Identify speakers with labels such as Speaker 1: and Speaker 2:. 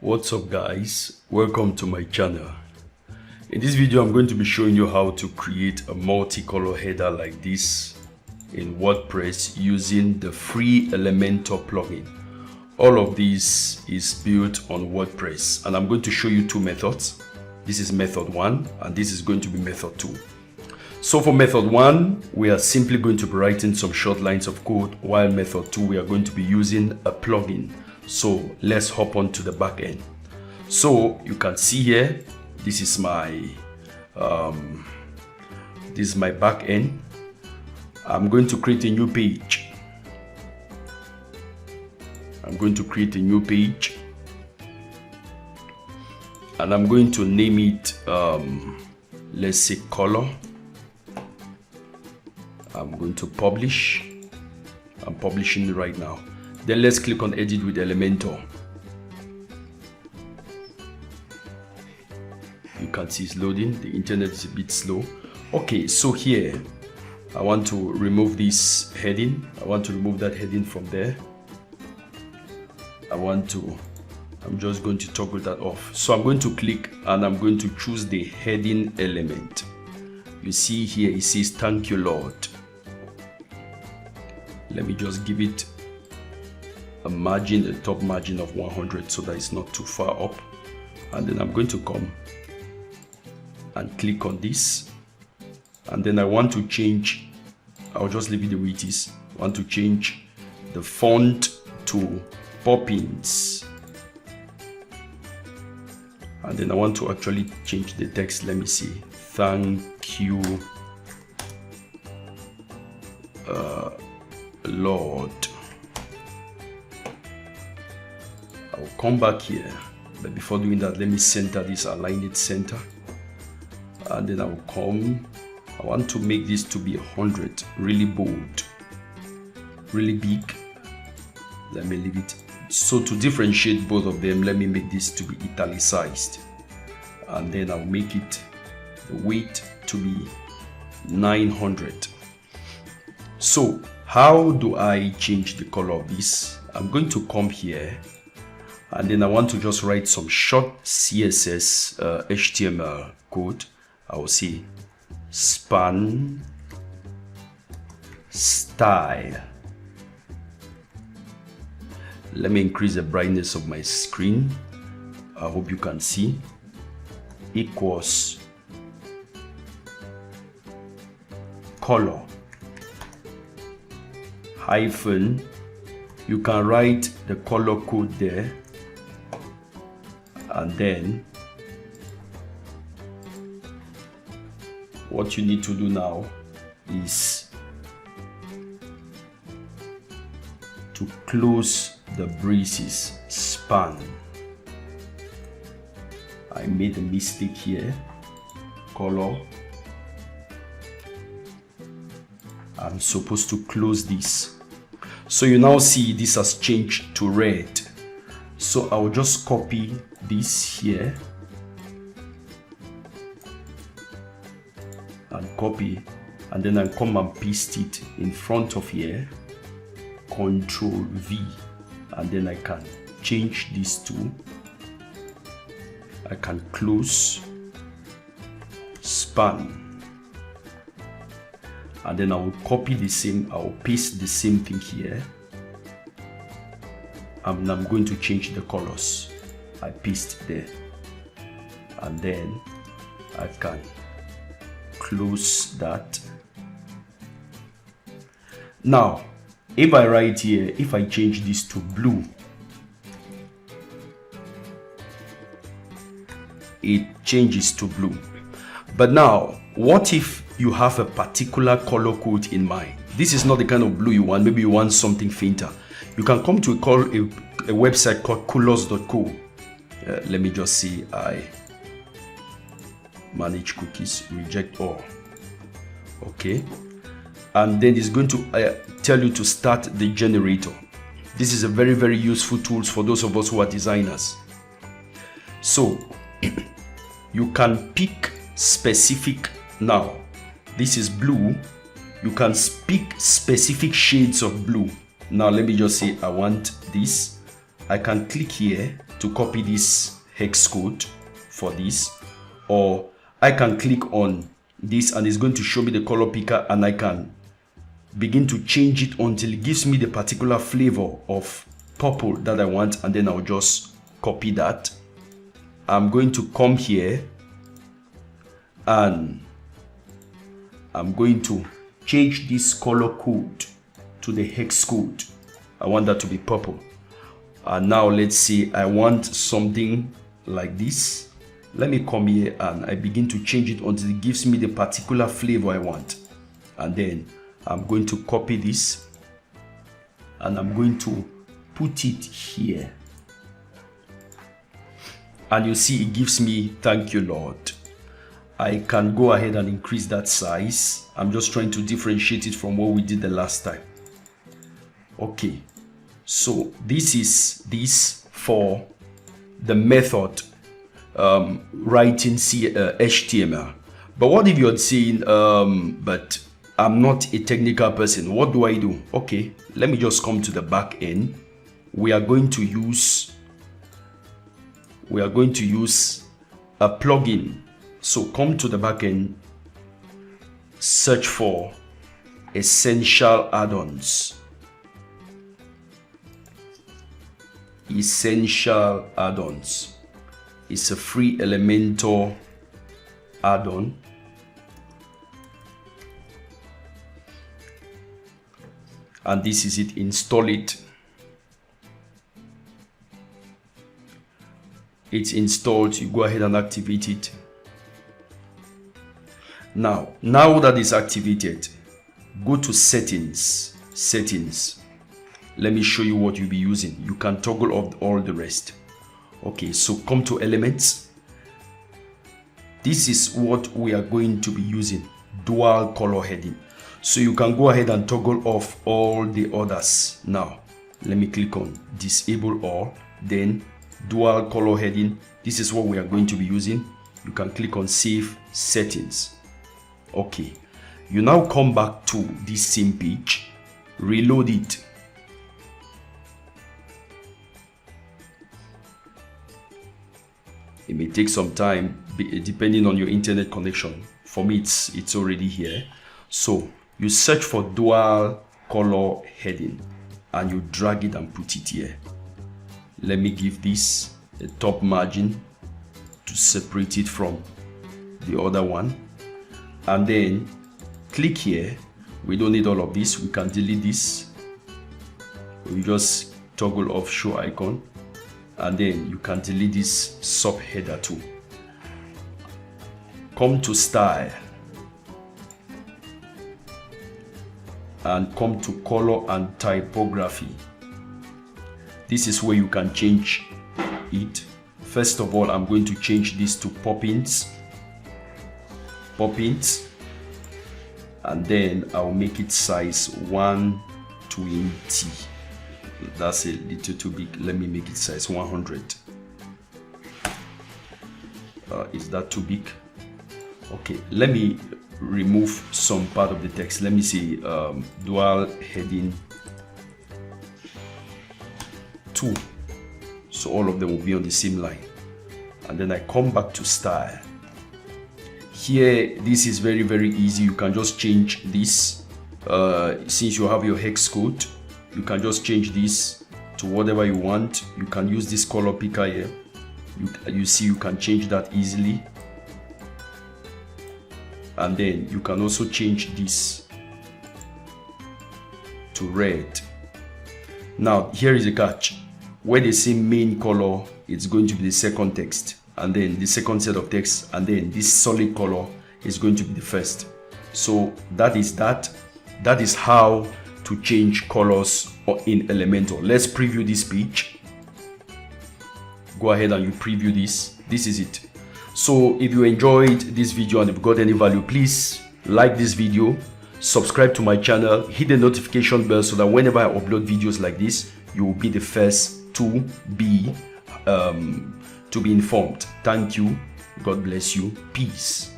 Speaker 1: What's up guys, welcome to my channel. In this video I'm going to be showing you how to create a multicolor header like this in WordPress using the free Elementor plugin. All of this is built on WordPress and I'm going to show you two methods. This is method 1 and this is going to be method 2. So for method 1 we are simply going to be writing some short lines of code, while method 2 we are going to be using a plugin. So let's hop on to the back end. So you can see here, this is my back end. I'm going to create a new page. And I'm going to name it let's say color. I'm going to publish. I'm publishing right now. Then let's click on edit with Elementor. You can see it's loading. The internet is a bit slow. Okay, so here I want to remove this heading. I want to remove that heading from there. I'm just going to toggle that off. So I'm going to click and I'm going to choose the heading element. You see here it says thank you Lord. Let me just give it a margin, a top margin of 100 so that it's not too far up. And then I'm going to come and click on this. And then I want to change, I'll just leave it the way it is. I want to change the font to Poppins. And then I want to actually change the text. Let me see. Thank you, Lord. I'll come back here, but before doing that, let me center this, align it center. And then I'll come, I want to make this to be 100, really bold, really big. Let me leave it. So to differentiate both of them, let me make this to be italicized. And then I'll make it, the weight to be 900. So how do I change the color of this? I'm going to come here and then I want to just write some short CSS HTML code. I will say span style. Let me increase the brightness of my screen. I hope you can see. Equals color hyphen. You can write the color code there. And then what you need to do now is to close the braces span. I made a mistake here. Color. I'm supposed to close this. So you now see this has changed to red. So I'll just copy this here and copy, and then I come and paste it in front of here. Control V, and then I can change this to, I can close span, and then I will copy the same, I will paste the same thing here. And I'm going to change the colors. I paste there, and then I can close that. Now if I write here, if I change this to blue, it changes to blue. But now what if you have a particular color code in mind? This is not the kind of blue you want. Maybe you want something fainter. You can come to a website called colors.co. Let me just see, I manage cookies, reject all. Okay, and then it's going to tell you to start the generator. This is a very, very useful tool for those of us who are designers. So you can pick specific, now this is blue, you can pick specific shades of blue. Now let me just say I want this, I can click here to copy this hex code for this, or I can click on this and it's going to show me the color picker, and I can begin to change it until it gives me the particular flavor of purple that I want, and then I'll just copy that. I'm going to come here and I'm going to change this color code to the hex code. I want that to be purple. And now let's say I want something like this. Let me come here and I begin to change it until it gives me the particular flavor I want. And then I'm going to copy this and I'm going to put it here. And you see it gives me "Thank you, Lord." I can go ahead and increase that size. I'm just trying to differentiate it from what we did the last time. Okay, so this is this for the method writing HTML. But what if you're saying, but I'm not a technical person, what do I do? Okay, let me just come to the back end. We are going to use a plugin. So come to the back end, search for essential add-ons. Essential add-ons. It's a free Elementor add-on. And this is it. Install it. It's installed. You go ahead and activate it. Now that it's activated, go to settings. Let me show you what you'll be using. You can toggle off all the rest. Okay, so come to elements. This is what we are going to be using, dual color heading. So you can go ahead and toggle off all the others. Now let me click on disable all, then dual color heading. This is what we are going to be using. You can click on save settings. Okay, you now come back to this same page, reload it. It may take some time depending on your internet connection. For me, it's already here. So you search for dual color heading and you drag it and put it here. Let me give this a top margin to separate it from the other one. And then click here. We don't need all of this. We can delete this. We just toggle off show icon. And then you can delete this subheader too. Come to style and come to color and typography. This is where you can change it. First of all, I'm going to change this to poppins, and then I'll make it size 120. That's a little too big. Let me make it size 100. Is that too big? Okay, let me remove some part of the text. Let me see, dual heading 2. So all of them will be on the same line. And then I come back to style. Here, this is very, very easy. You can just change this. Since you have your hex code, you can just change this to whatever you want. You can use this color picker here. You see, you can change that easily. And then you can also change this to red. Now, here is a catch. Where they say main color, it's going to be the second text, and then the second set of text, and then this solid color is going to be the first. So that is how to change colors in Elementor. Let's preview this page. Go ahead and you preview this. This is it. So if you enjoyed this video and if you got any value, please like this video, subscribe to my channel, hit the notification bell so that whenever I upload videos like this, you will be the first to be informed. Thank you. God bless you. Peace.